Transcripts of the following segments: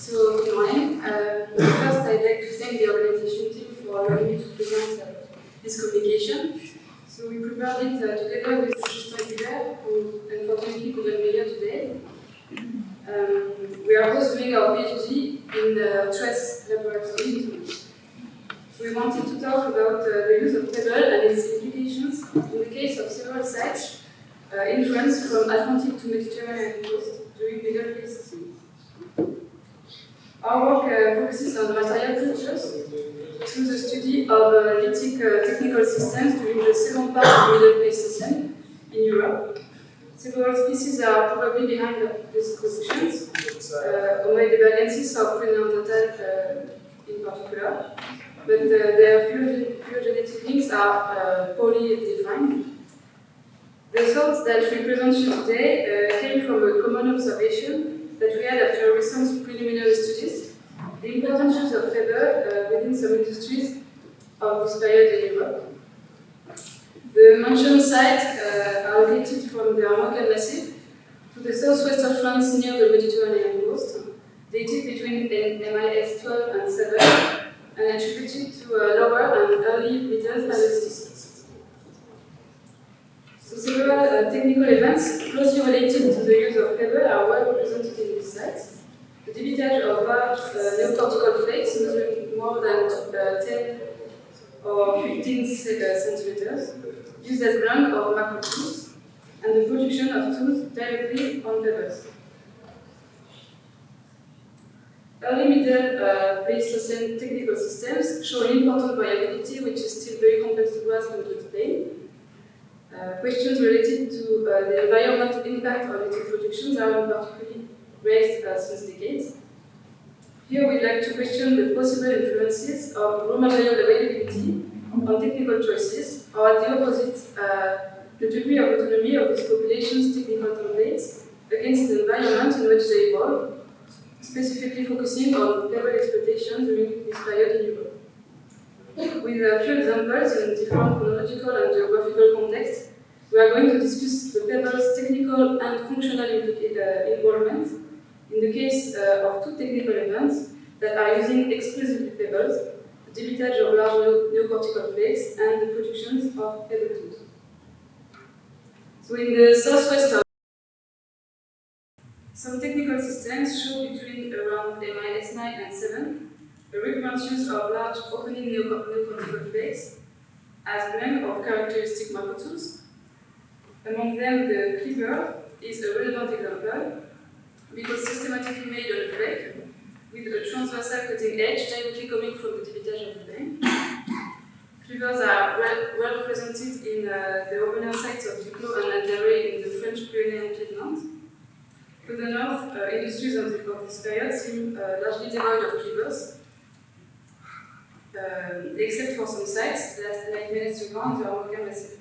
So, good morning. First, I'd like to thank the organization team for allowing me to present this communication. So, we prepared it together with Justin Guibert, who unfortunately couldn't be here today. We are both doing our PhD in the CNF Laboratory. So, we wanted to talk about the use of pebble and its implications in the case of several sites in France from Atlantic to Mediterranean coast during the Pléistocène. Our work focuses on material cultures through the study of lithic technical systems during the second part of the Middle Pléistocène in Europe. Several species are probably behind these positions, Homo heidelbergensis or Preneanderthal in particular, but their phylogenetic links are poorly defined. The thoughts that we present you today came from a common observation that we had after recent preliminary studies, the important use of pebble within some industries of this period in Europe. The mentioned sites are located from the Armorican Massif to the southwest of France near the Mediterranean coast, dated between MIS 12 and 7, and attributed to lower and early Middle Paleolithic. So several technical events closely related to the use of pebble are well represented in these sites. The debitage of large neocortical flakes measuring more than 10 or 15 centimeters, used as blank or macro tools, and the production of tools directly on pebbles. Early Middle Paleistocene technical systems show an important variability which is still very complex to grasp and to explain. Questions related to the environmental impact of lithic productions are particularly raised since decades. Here we'd like to question the possible influences of raw material availability on technical choices, or at the opposite, the degree of autonomy of these populations' technical templates against the environment in which they evolve, specifically focusing on pebble exploitation during this period in Europe. With a few examples in different chronological and geographical contexts, we are going to discuss the pebble's technical and functional involvement in the case of two technical events that are using exclusively pebbles, the debitage of large neocortical flakes and the production of pebble tools. So in the southwest of some technical systems show between around MIS 9 and 7 a recurrent use of large opening neocortical flakes as blend of characteristic macro tools. Among them, the cleaver is a relevant example because systematically made on a flake with a transversal cutting edge directly coming from the debitage of the vein. Cleavers are well represented in the opener sites of Duclos and Landaré in the French Pyrenean Piedmont. To the north, industries of this period seem largely devoid of cleavers, except for some sites like Méditerranée and the Armorican Massif.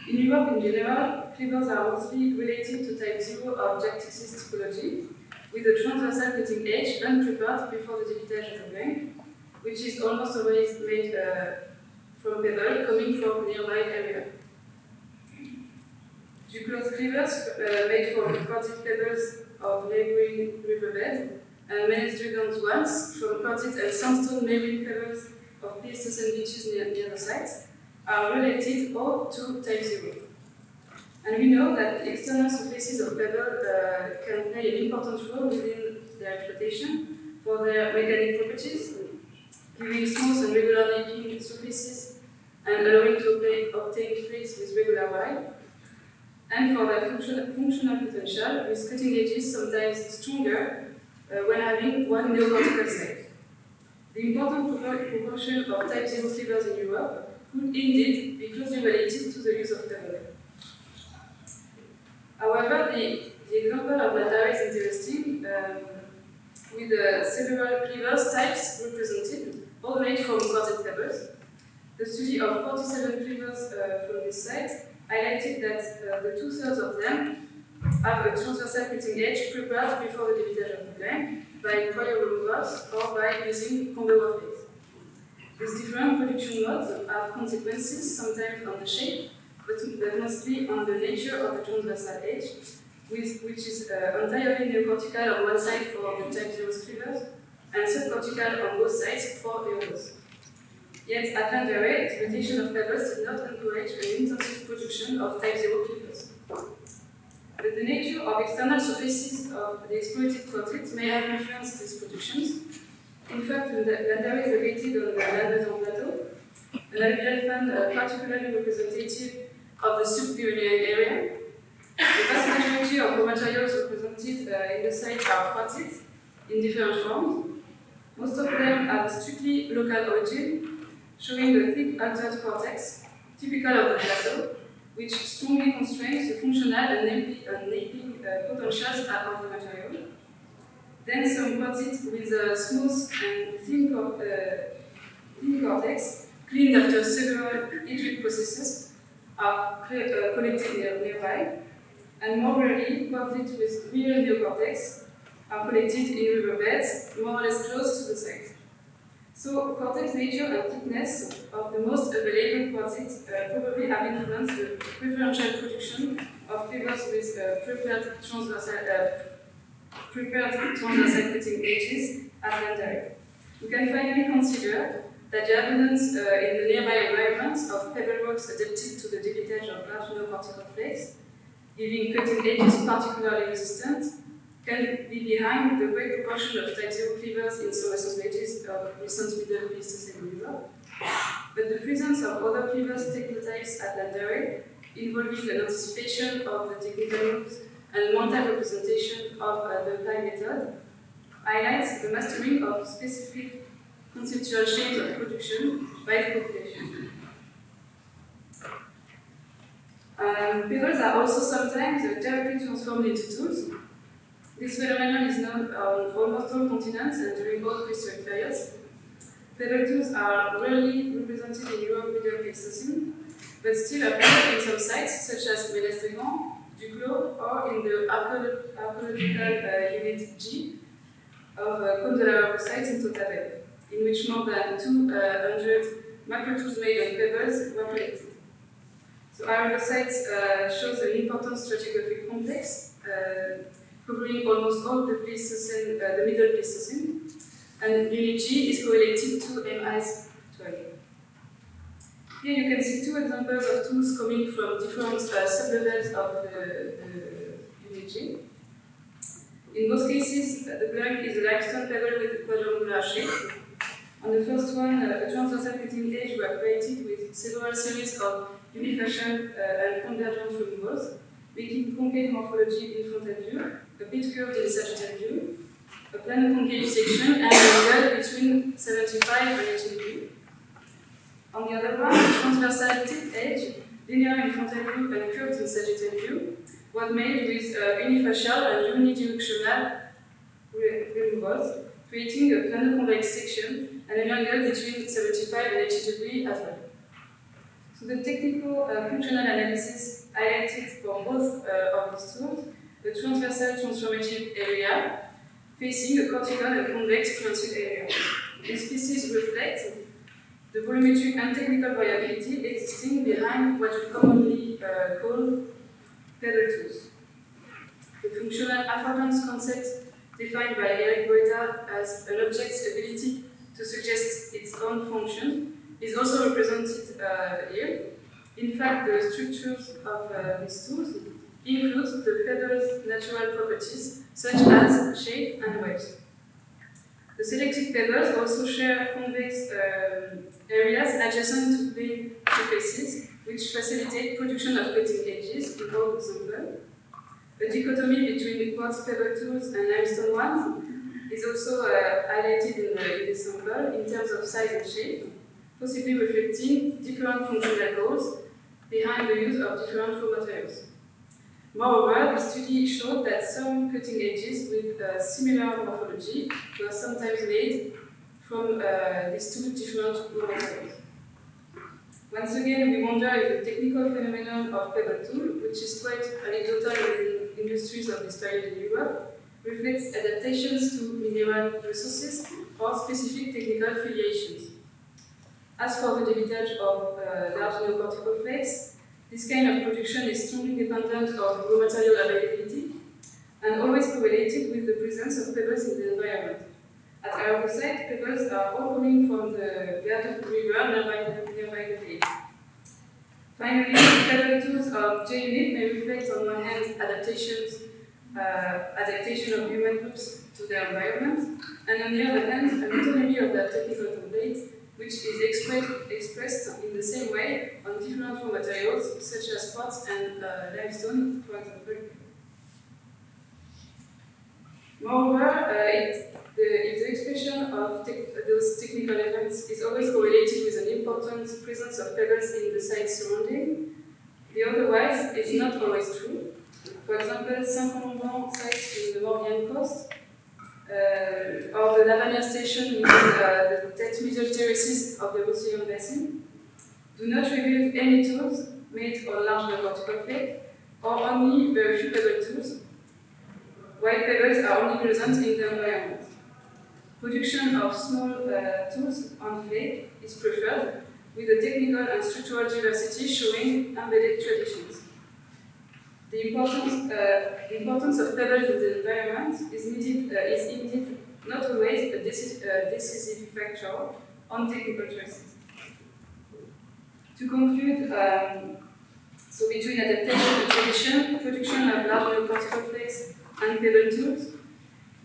In Europe in general, cleavers are mostly related to type 0 of Jacticis topology, with a transversal cutting edge unprepared before the debitage of the vein, which is almost always made from pebble coming from nearby area. Duclos cleavers made from quartzite pebbles of neighboring riverbeds, and Méditerranean ones from quartzite and sandstone neighboring pebbles of Pléistocène beaches near the sites, are related all to type 0. And we know that the external surfaces of pebble can play an important role within their exploitation for their mechanic properties, giving smooth and regularly peeling surfaces and allowing to obtain flakes with regular Y, and for their functional potential, with cutting edges sometimes stronger when having one neocortical site. The important proportion of type 0 cleavers in Europe could indeed be closely related to the use of pebble. However, the example of Landaré is interesting, with several cleavers types represented, all made from quartzite pebbles. The study of 47 cleavers from this site highlighted that the 2/3 of them have a transversal cutting edge prepared before the debitage of the vein by prior removals or by using conveyor flakes. These different production modes have consequences sometimes on the shape, but mostly on the nature of the transversal edge, which is entirely neocortical on one side for the type 0 cleavers, and subcortical on both sides for the others. Yet at Landerray, exploitation of pebbles did not encourage an intensive production of type 0 cleavers. But the nature of external surfaces of the exploited quartzites may have influenced these productions. In fact, Landerray is located on the Landerray Plateau, an alluvial fan particularly representative of the sub-Pyrenean area. The vast majority of raw materials represented in the site are quartzites in different forms. Most of them have strictly local origin, showing a thick altered cortex, typical of the plateau, which strongly constrains the functional and napping potentials of the material. Then some quartzites with a smooth and thin cortex, cleaned after several hydric processes, are collected nearby. And more rarely, quartzites with real neocortex are collected in riverbeds, more or less close to the site. So, cortex nature and thickness of the most available quartzites probably have influenced the preferential production of cleavers with prepared transversal cutting edges at Landerray. We can finally consider that the abundance in the nearby environment of pebble rocks adapted to the debitage of large neocortical flakes, giving cutting edges particularly resistant, can be behind the great proportion of type 0 cleavers in some assemblages of recent Middle Pléistocène river. But the presence of other cleavers technotypes at Landerray, involving an anticipation of the technical moves and a mental representation of the applied method, highlights the mastering of specific conceptual shapes of production by the population. Pebbles are also sometimes directly transformed into tools. This phenomenon is known on almost all continents and during all prehistoric periods. Pebble tools are rarely represented in Europe Middle Pléistocene, but still appear in some sites such as Méditerranée, Duclos, or in the archaeological unit G of Côte site in Totavelle, in which more than 200 macro tools made of pebbles were collected. So our site shows an important stratigraphic complex covering almost all the Pléistocene, the Middle Pléistocene, and unit G is correlated to MIs 12. Here you can see two examples of tools coming from different sublevels of the unit G. In both cases, the blank is a limestone pebble with a quadrangular shape. On the first one, a transversal cutting edge were created with several series of unifacial and convergent removals, making concave morphology in frontal view, a bit curved in sagittal view, a plano concave section, and an angle between 75 and 80 degrees. On the other one, the transversal tipped edge, linear in frontal view and curved in sagittal view, was made with unifacial and unidirectional removals, creating a plano-convex section and an angle between 75 and 80 degrees as well. So the technical functional analysis highlighted for both of these tools the transversal transformative area facing a cortical and convex prehensile area. These pieces reflect the volumetric and technical variability existing behind what we commonly call pebble tools. The functional affordance concept defined by Eric Goethe as an object's ability to suggest its own function is also represented here. In fact, the structures of these tools include the pebble's natural properties, such as shape and weight. The selected pebbles also share convex areas adjacent to plane surfaces, which facilitate production of cutting edges in all examples. A dichotomy between quartz pebble tools and limestone ones is also highlighted in this sample in terms of size and shape, possibly reflecting different functional goals behind the use of different raw materials. Moreover, the study showed that some cutting edges with similar morphology were sometimes made from these two different raw materials. Once again, we wonder if the technical phenomenon of pebble tool, which is quite anecdotal in industries of this period in Europe, reflects adaptations to mineral resources or specific technical filiations. As for the debitage of large neocortical flakes, this kind of production is strongly dependent on raw material availability, and always correlated with the presence of pebbles in the environment. At our website, pebbles are all coming from the Viaduct River nearby the village. Finally, pebble tools of Jean-Luc may reflect on one hand adaptation of human groups to their environment, and on the other hand, an autonomy of their technical template, which is expressed in the same way on different raw materials, such as quartz and limestone, for example. Moreover, if the expression of those technical events is always correlated with an important presence of pebbles in the site surrounding, the otherwise is not always true. For example, Saint-Colomban sites in the Maurienne coast, or the Lavanier station in the middle terraces of the Roussillon basin, do not reveal any tools made on large vertical flake, or only very few pebble tools, while pebbles are only present in the environment. Production of small tools on flake is preferred, with a technical and structural diversity showing embedded traditions. The importance of pebbles in the environment is indeed not always a decisive factor on technical choices. To conclude, so between adaptation and tradition, production of large particle flakes and pebble tools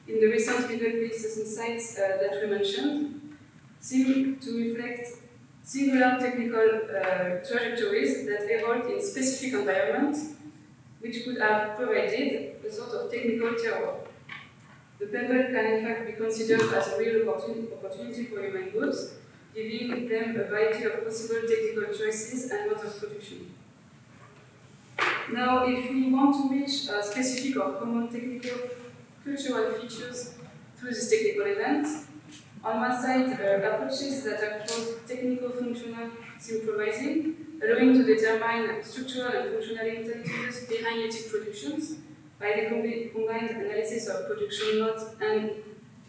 in the recent Middle Pléistocène sites that we mentioned seem to reflect singular technical trajectories that evolved in specific environments, which could have provided a sort of technical terroir. The pebble can in fact be considered as a real opportunity for human groups, giving them a variety of possible technical choices and modes of production. Now, if we want to reach specific or common technical cultural features through this technical event, on one side, approaches that are called technical-functional synchronizing, allowing to determine structural and functional intelligence behind electric productions by the combined analysis of production modes and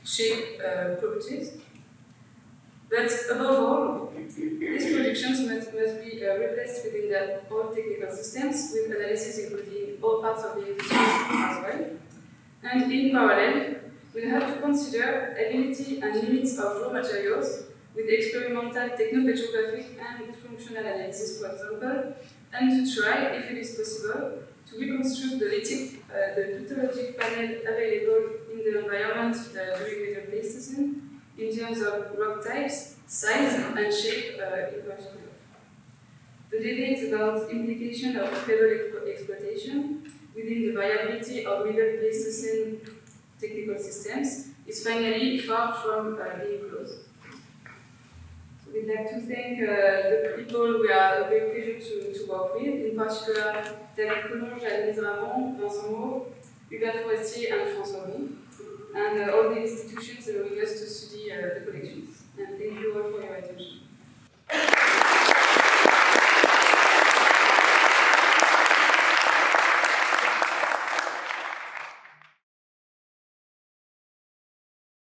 shape properties. But above all, these productions must be replaced within their own technical systems, with analysis including all parts of the industry as well. And in parallel, we have to consider ability and limits of raw materials with experimental technopetrographic and functional analysis, for example, and to try, if it is possible, to reconstruct the lithologic panel available in the environment during Middle Pleistocene in terms of rock types, size, and shape in particular. The debate about implication of pebble exploitation within the viability of Middle Pleistocene technical systems is finally far from being closed. So we'd like to thank the people we are a great pleasure to work with, in particular Ponche, Méditerranée, Vincent Moore, Hubert Forestier, and François Bon, and all the institutions allowing us to study the collections. And thank you all for your attention.